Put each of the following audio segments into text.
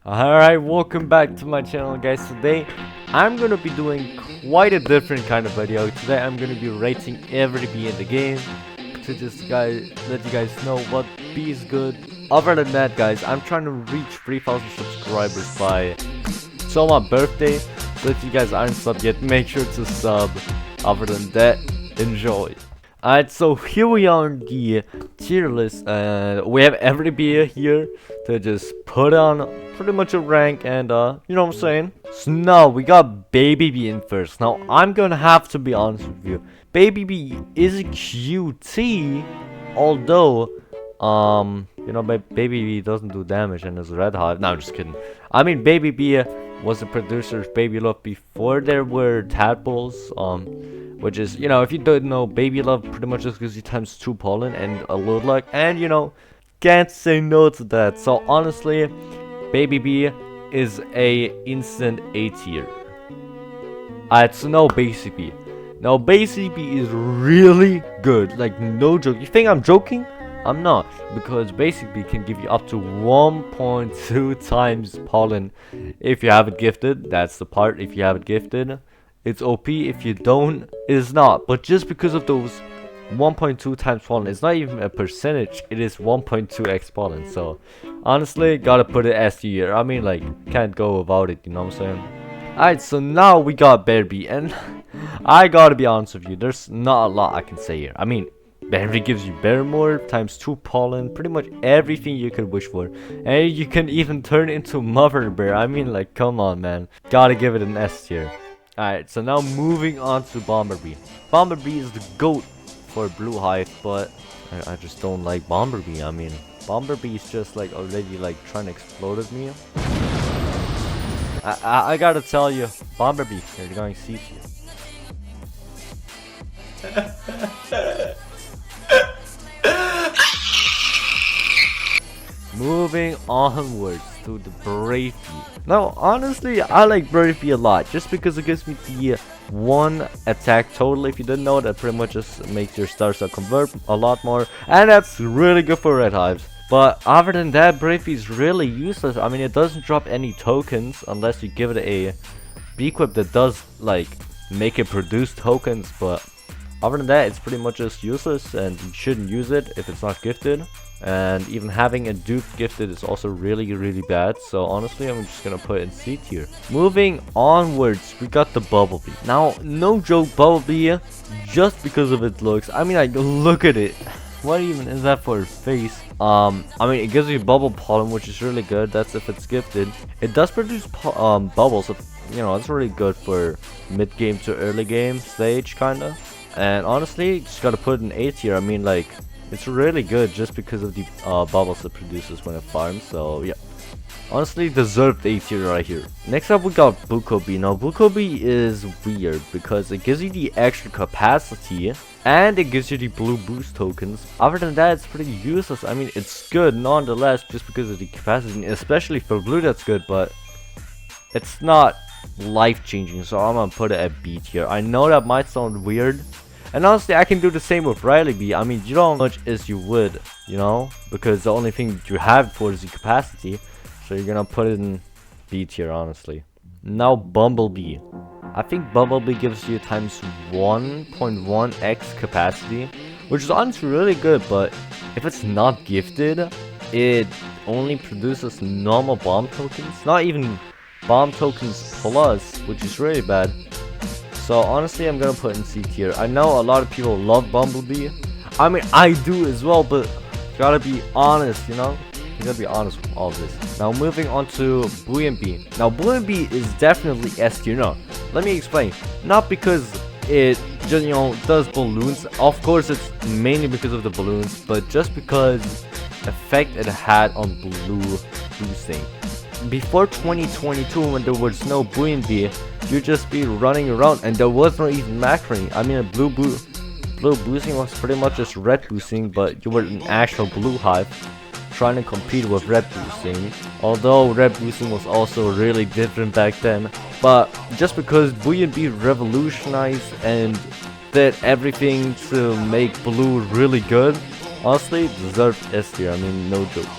Alright, welcome back to my channel, guys. Today I'm gonna be doing quite a different kind of video. Today I'm gonna be rating every bee in the game to just let you guys know what bee is good. Other than that, guys, I'm trying to reach 3,000 subscribers by my birthday. So if you guys aren't subbed yet, make sure to sub. Other than that, enjoy. Alright, so here we are on the tier list, and we have every beer here to just put on pretty much a rank, and you know what I'm saying? So now we got Baby Bee in first. Now I'm gonna have to be honest with you, Baby Bee is a QT, although you know, Baby Bee doesn't do damage and is red hot. No, I'm just kidding. I mean, Baby Bee was the producer of Baby Love before there were tadpoles, which is, you know, if you don't know, Baby Love pretty much just gives you times 2 pollen and a load luck, and you know, can't say no to that. So honestly, Baby Bee is a instant A tier. So no Basic Bee. Now Basic Bee is really good, like no joke. You think I'm joking? I'm not, because Basic Bee can give you up to 1.2 times pollen if you have it gifted. That's the part. If you have it gifted, it's OP. If you don't, it's not. But just because of those 1.2 times pollen, it's not even a percentage, it is 1.2x pollen. So honestly, gotta put it S tier. I mean, like, can't go without it, you know what I'm saying? Alright, so now we got Bear Bee, and I gotta be honest with you, there's not a lot I can say here. I mean, Bear Bee gives you Barrymore times 2 pollen, pretty much everything you could wish for, and you can even turn into Mother Bear. I mean, like, come on, man, gotta give it an S tier. Alright, so now moving on to Bomber Bee. Bomber Bee is the GOAT for Blue Hive, but I just don't like Bomber Bee. I mean, Bomber Bee is just like already like trying to explode at me. I gotta tell you, Bomber Bee, you're going C tier. Moving onwards to the Brave Bee. Now, honestly, I like Brave Bee a lot, just because it gives me the 1 attack total. If you didn't know, that pretty much just makes your star cell convert a lot more, and that's really good for red hives. But other than that, Brave Bee is really useless. I mean, it doesn't drop any tokens unless you give it a B-Equip that does, like, make it produce tokens, but other than that, it's pretty much just useless, and you shouldn't use it if it's not gifted. And even having a dupe gifted is also really bad. So honestly, I'm just gonna put it in C tier. Moving onwards, we got the Bumblebee. Now, no joke, Bumblebee, just because of its looks. I mean, like, look at it. What even is that for a face? I mean, it gives you bubble pollen, which is really good. That's if it's gifted. It does produce bubbles, so, you know, it's really good for mid-game to early game stage, kinda. And honestly, just gotta put it in A tier. I mean, like, it's really good just because of the bubbles it produces when it farms. So yeah, honestly, deserved A tier right here. Next up, we got Bukobi. Now, Bukobi is weird because it gives you the extra capacity and it gives you the blue boost tokens. Other than that, it's pretty useless. I mean, it's good nonetheless just because of the capacity, especially for blue. That's good, but it's not life-changing. So I'm gonna put it at B tier. I know that might sound weird. And honestly, I can do the same with Riley Bee. I mean, you don't much as you would, you know? Because the only thing that you have for is the capacity. So you're gonna put it in B tier, honestly. Now, Bumblebee. I think Bumblebee gives you times 1.1x capacity, which is honestly really good, but if it's not gifted, it only produces normal bomb tokens. Not even bomb tokens plus, which is really bad. So honestly, I'm gonna put in C tier. I know a lot of people love Bumblebee. I mean, I do as well, but gotta be honest, you know? You gotta be honest with all this. Now moving on to Booyah Bee. Now Booyah Bee is definitely S tier. No, let me explain. Not because it just, you know, does balloons. Of course, it's mainly because of the balloons, but just because effect it had on blue boosting. Before 2022, when there was no Booyah Bee, you'd just be running around and there was no even macroing. I mean, blue boosting was pretty much just red boosting, but you were an actual blue hive trying to compete with red boosting. Although red boosting was also really different back then, but just because Booyah Bee revolutionized and did everything to make blue really good, honestly, deserved S tier. I mean, no joke.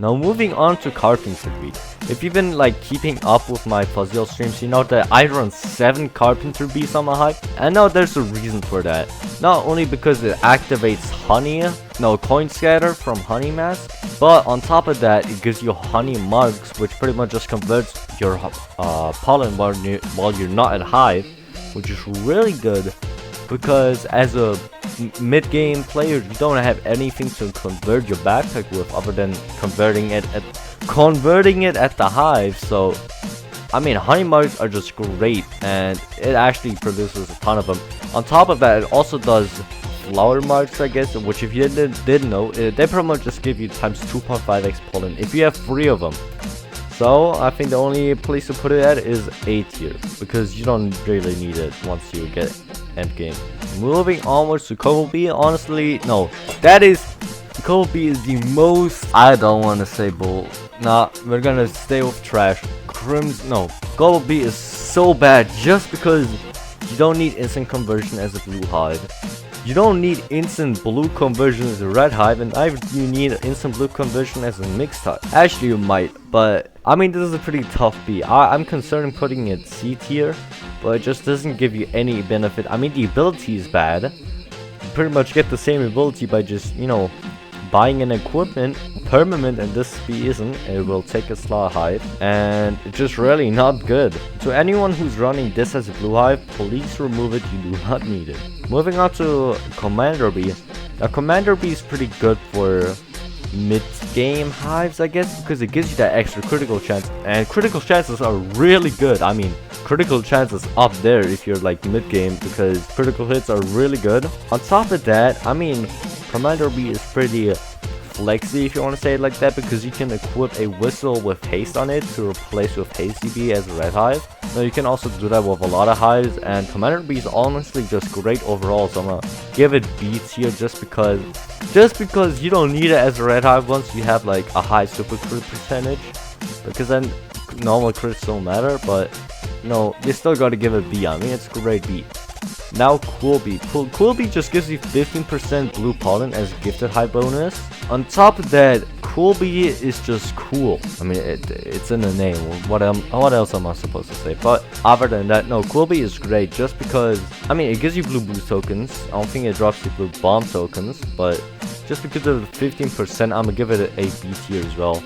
Now moving on to Carpenter Bee. If you've been like keeping up with my Fuzzy streams, you know that I run 7 Carpenter Bees on my Hive. And now there's a reason for that. Not only because it activates coin scatter from Honey Mask, but on top of that, it gives you Honey Marks, which pretty much just converts your pollen while you're not at Hive, which is really good. Because as a mid-game player, you don't have anything to convert your backpack with other than converting it at the Hive. So I mean, honey marks are just great, and it actually produces a ton of them. On top of that, it also does flower marks, I guess, which if you didn't know, they pretty much just give you times 2.5x pollen if you have 3 of them. So I think the only place to put it at is A tier, because you don't really need it once you get end game. Moving onwards to Kobe, honestly, no, Kobe is the most, I don't want to say bull. Nah, we're gonna stay with trash. Kobe is so bad just because you don't need instant conversion as a blue hive. You don't need instant blue conversion as a red hive, and neither do you need instant blue conversion as a mixed hive. Actually, you might, but I mean, this is a pretty tough B. I'm concerned putting it C tier, but it just doesn't give you any benefit. I mean, the ability is bad. You pretty much get the same ability by just, you know, buying an equipment permanent, and this B isn't. It will take a slot hive, and it's just really not good. So anyone who's running this as a blue hive, please remove it. You do not need it. Moving on to Commander Bee. Now Commander Bee is pretty good for mid-game hives, I guess, because it gives you that extra critical chance, and critical chances are really good. I mean, critical chances up there if you're like mid-game, because critical hits are really good. On top of that, I mean, Commander Bee is pretty flexy, if you want to say it like that, because you can equip a whistle with haste on it to replace with Hasty Bee as a red hive. Now you can also do that with a lot of hives, and Commander Bee is honestly just great overall, so I'm gonna give it B tier just because you don't need it as a red hive once you have like a high super crit percentage, because then normal crits don't matter. But no, you still gotta give it B. I mean, it's great B. Now Cool Bee. Cool Bee just gives you 15% blue pollen as a gifted high bonus. On top of that, Cool Bee is just cool. I mean, it's in the name. What else am I supposed to say? But other than that, no, Cool Bee is great just because, I mean, it gives you blue boost tokens. I don't think it drops you blue bomb tokens, but just because of the 15%, I'm gonna give it a B tier as well.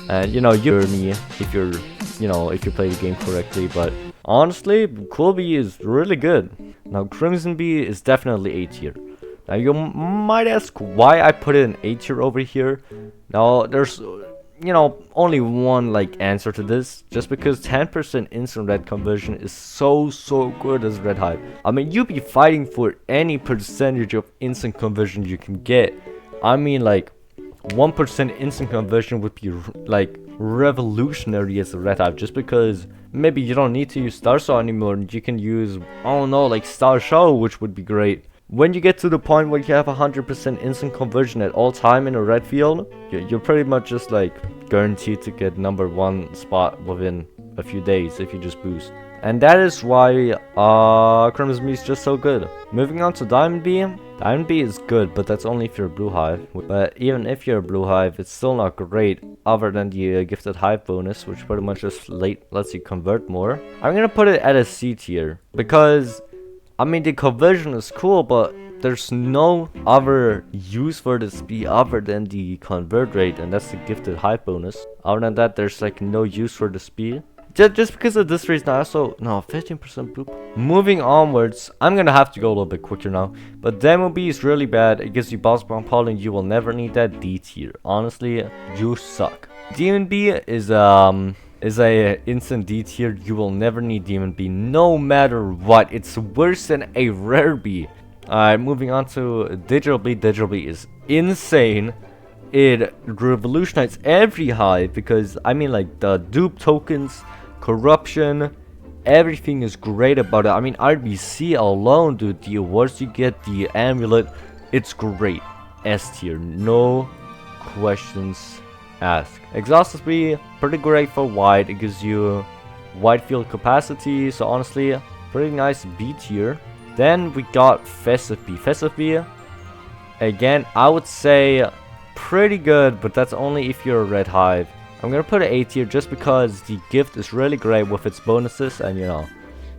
And you know, you're me if you're, you know, if you play the game correctly. But honestly, Cool Bee is really good. Now Crimson Bee is definitely A tier. Now you might ask why I put it in A tier over here. Now there's, you know, only one like answer to this. Just because 10% instant red conversion is so good as red hive. I mean, you'd be fighting for any percentage of instant conversion you can get. I mean, like 1% instant conversion would be like revolutionary as a red hive, just because maybe you don't need to use Star Saw anymore and you can use, I don't know, like Star Show, which would be great. When you get to the point where you have 100% instant conversion at all time in a red field, you're pretty much just like guaranteed to get #1 spot within a few days if you just boost. And that is why Crimson Bee is just so good. Moving on to Diamond Bee. Diamond Bee is good, but that's only if you're a blue hive. But even if you're a blue hive, it's still not great, other than the gifted hive bonus, which pretty much just lets you convert more. I'm gonna put it at a C tier, because I mean, the conversion is cool, but there's no other use for this bee other than the convert rate, and that's the gifted hive bonus. Other than that, there's like no use for this bee. Just because of this reason, I also, no, 15% blue. Moving onwards, I'm gonna have to go a little bit quicker now. But Demo Bee is really bad. It gives you boss bomb pollen. You will never need that. D tier. Honestly, you suck. Demon Bee is a instant D tier. You will never need Demon Bee, no matter what. It's worse than a rare bee. Alright, moving on to Digital Bee. Digital Bee is insane. It revolutionized every hive, because I mean, like, the dupe tokens, corruption, everything is great about it. I mean, RBC alone, dude, the awards you get, the amulet, it's great. S tier, no questions asked. Exhaustless Bee, pretty great for wide. It gives you wide field capacity, so honestly, pretty nice B tier. Then we got Festive Bee. Festive Bee, again, I would say pretty good, but that's only if you're a Red Hive. I'm gonna put an A tier just because the gift is really great with its bonuses, and you know,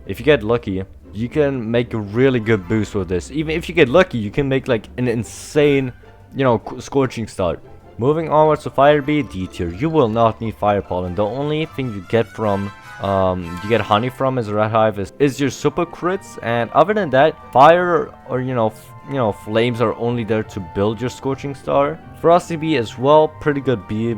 if you get lucky, you can make a really good boost with this. Even if you get lucky, you can make like an insane, you know, scorching start. Moving onwards to Fire Bee, D tier. You will not need Fire Pollen. The only thing you get from, you get honey from as a Red Hive is your super crits, and other than that, fire or you know, flames are only there to build your scorching star. Frosty Bee as well, pretty good bee,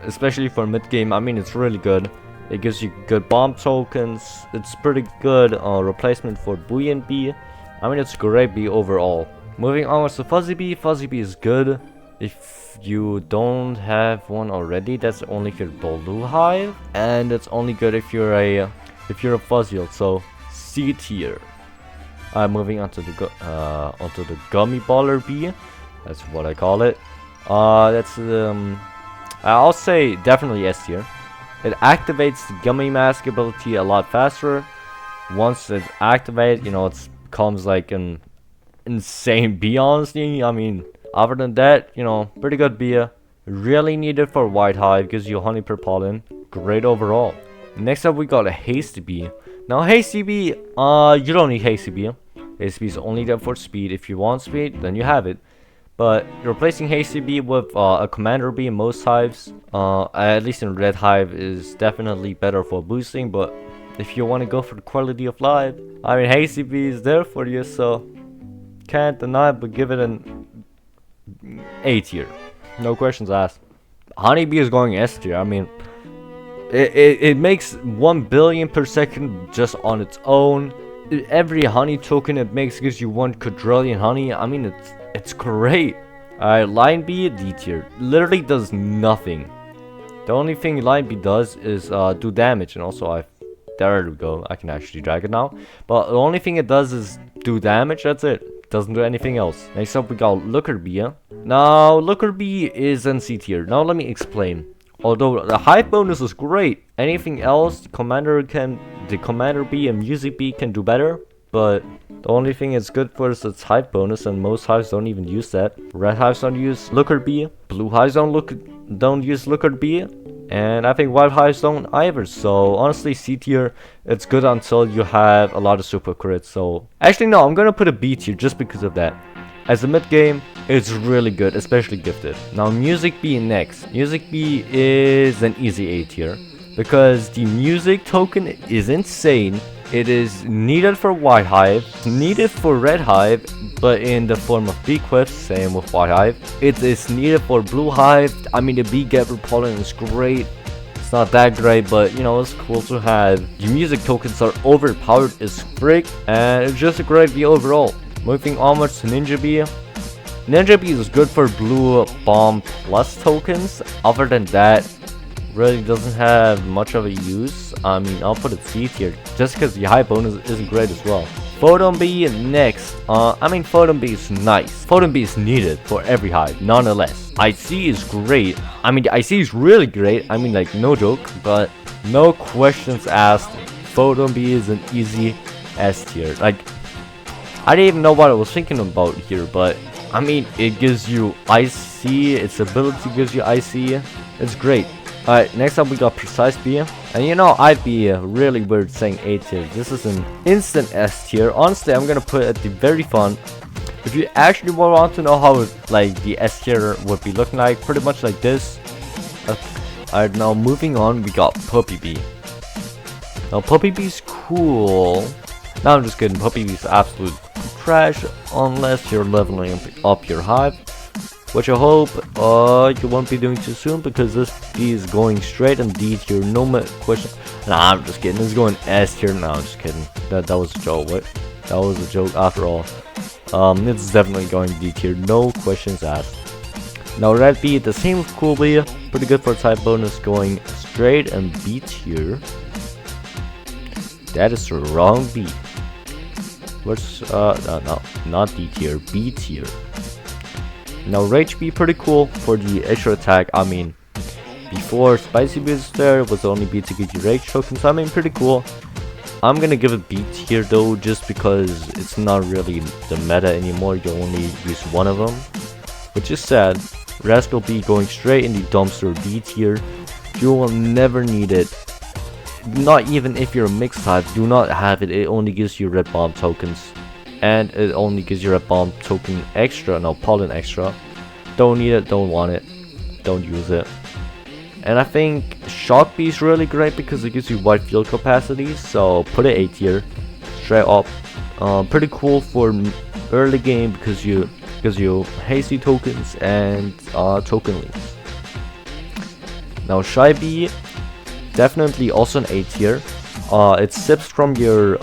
especially for mid game. I mean, it's really good. It gives you good bomb tokens. It's pretty good replacement for Buoyant Bee. I mean, it's a great bee overall. Moving onwards to Fuzzy Bee. Fuzzy Bee is good if you don't have one already. That's only if you're Blue Hive, and it's only good if you're a Fuzziel. So C tier. Moving on to the Gummy Baller Bee. That's what I call it. That's I'll say definitely S tier. It activates the Gummy Mask ability a lot faster. Once it activates, you know, it becomes like an insane bee, honestly. I mean, other than that, you know, pretty good bee. Really needed for White Hive, gives you honey per pollen. Great overall. Next up, we got a Hasty Bee. Now, Hasty Bee, you don't need Hasty Bee. Hasty Bee is only there for speed. If you want speed, then you have it. But replacing Hasty Bee with a Commander Bee in most hives, at least in Red Hive, is definitely better for boosting. But if you want to go for the quality of life, I mean, Hasty Bee is there for you, so can't deny, but give it an A tier. No questions asked. Honeybee is going S tier. I mean, it makes 1 billion per second just on its own. Every honey token it makes gives you 1 quadrillion honey. I mean, it's great. Alright, Lion Bee, D tier. Literally does nothing. The only thing Lion Bee does is do damage, and also there we go. I can actually drag it now. But the only thing it does is do damage. That's it. Doesn't do anything else. Next up, we got Looker Bee. Now, Looker Bee is in C tier. Now, let me explain. Although the Hive bonus is great, anything else the Commander Bee and Music Bee can do better. But the only thing it's good for is its Hive bonus, and most hives don't even use that. Red hives don't use Looker Bee. Blue hives don't use Looker Bee. And I think White hives don't either. So honestly, C tier, it's good until you have a lot of super crits. So actually no, I'm gonna put a B tier just because of that. As a mid game, it's really good, especially gifted. Now, Music Bee next. Music Bee is an easy A tier because the music token is insane. It is needed for White Hive, needed for Red Hive, but in the form of bee quips, same with White Hive. It is needed for Blue Hive. I mean, the bee gather pollen is great. It's not that great, but you know, it's cool to have. The music tokens are overpowered as frick, and it's just a great bee overall. Moving onwards to Ninja Bee. Ninja Bee is good for Blue Bomb Plus tokens. Other than that, really doesn't have much of a use. I mean, I'll put it C tier just because the high bonus isn't great as well. Photon Bee next. I mean, Photon Bee is nice. Photon Bee is needed for every hive, nonetheless. IC is great. I mean, the IC is really great. I mean, like, no joke, but no questions asked. Photon Bee is an easy S tier. Like, I didn't even know what I was thinking about here, but I mean, it gives you IC, its ability gives you IC. It's great. Alright, next up we got Precise Bee. And you know, I'd be really weird saying A tier. This is an instant S tier. Honestly, I'm gonna put it at the very fun. If you actually want to know how like the S tier would be looking like, pretty much like this. Alright, now moving on, we got Puppy Bee. Now Puppy Bee's cool. No, I'm just kidding. Puppy Bee's absolute trash unless you're leveling up your hive, which I hope you won't be doing too soon because this bee is going straight and D tier. No question. Nah, I'm just kidding. It's going S tier. No, I'm just kidding. That was a joke. What? That was a joke after all. It's definitely going D tier. No questions asked. Now Red Bee, the same with Cool Bee. Pretty good for type bonus, going straight and B tier. That is the wrong bee. What's no, not D tier, B tier. Now Rage Bee, pretty cool for the extra attack. I mean, before Spicy Bee was there, it was the only bee to give you Rage tokens. So I mean, pretty cool. I'm gonna give it B tier though, just because it's not really the meta anymore. You only use one of them, which is sad. Rascal B going straight in the dumpster, D tier. You will never need it. Not even if you're a mixed type, do not have it. It only gives you red bomb tokens. And it only gives you red bomb token extra, no, pollen extra. Don't need it, don't want it, don't use it. And I think Shock B is really great because it gives you wide field capacity, so put it A tier, straight up. Pretty cool for early game because you gives you hasty tokens and token leaks. Now Shy B, definitely also an A tier. It sips from your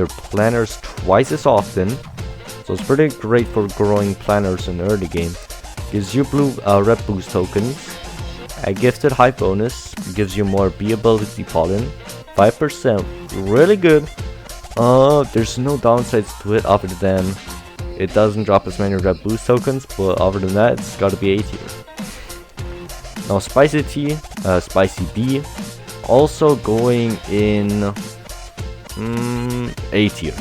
planners twice as often, so it's pretty great for growing planners in early game. Gives you red boost tokens, a gifted high bonus, gives you more B ability pollen, 5%, really good. There's no downsides to it other than it doesn't drop as many red boost tokens, but other than that, it's gotta be A tier. Now Spicy B, also going in A tier.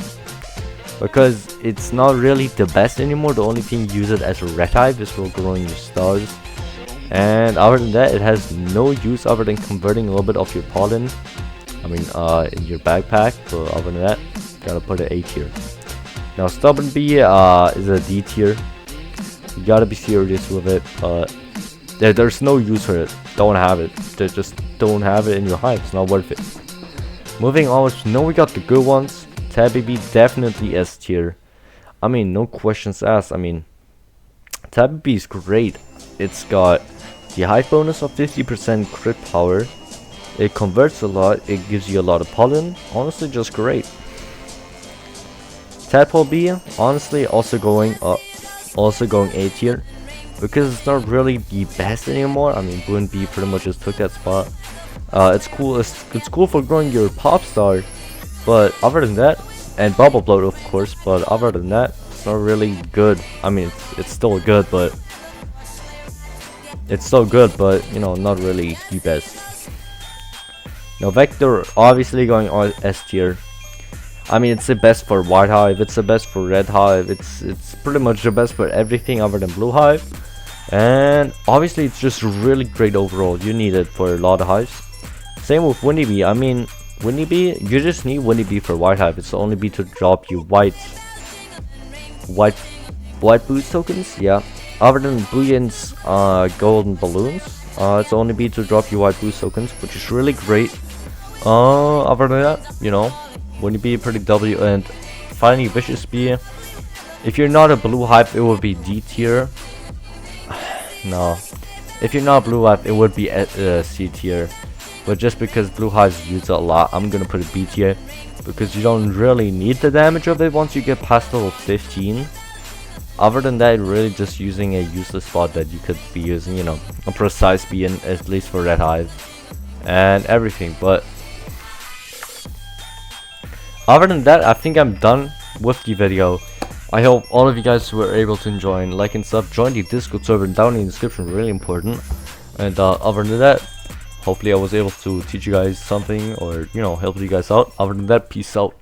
Because it's not really the best anymore. The only thing you use it as a red hive is for growing your stars. And other than that, it has no use other than converting a little bit of your pollen. In your backpack. But other than that, gotta put it A tier. Now Stubborn B is a D tier. You gotta be serious with it. There's no use for it. Don't have it. Just don't have it in your hive. It's not worth it. Moving on, now we got the good ones. Tabby B, definitely S tier. No questions asked. Tabby B is great. It's got the hive bonus of 50% crit power. It converts a lot. It gives you a lot of pollen. Honestly, just great. Tadpole B, honestly, also going A tier. Because it's not really the best anymore. Boon B pretty much just took that spot. It's cool. It's cool for growing your pop star, but other than that, and bubble bloat of course. But other than that, it's not really good. It's still good, but not really the best. Now Vector, obviously going on S tier. It's the best for white hive. It's the best for red hive. It's pretty much the best for everything other than blue hive. And obviously it's just really great overall. You need it for a lot of hives. Same with Winnie B. Winnie B, you just need Winnie B for white hive. It's the only B to drop you white boost tokens. Yeah. Other than Booyah's golden balloons, it's the only B to drop you white boost tokens, which is really great. Other than that, Winnie B pretty W. And finally Vicious B. If you're not a blue hive, it would be D tier. No, if you're not blue hive, it would be C tier. But just because blue hives use it a lot, I'm gonna put it B tier because you don't really need the damage of it once you get past level 15. Other than that, really just using a useless spot that you could be using, a precise B in, at least for red hive and everything. But other than that, I think I'm done with the video. I hope all of you guys were able to enjoy and like and stuff. Join the Discord server down in the description, really important. And other than that, hopefully I was able to teach you guys something or help you guys out. Other than that, peace out.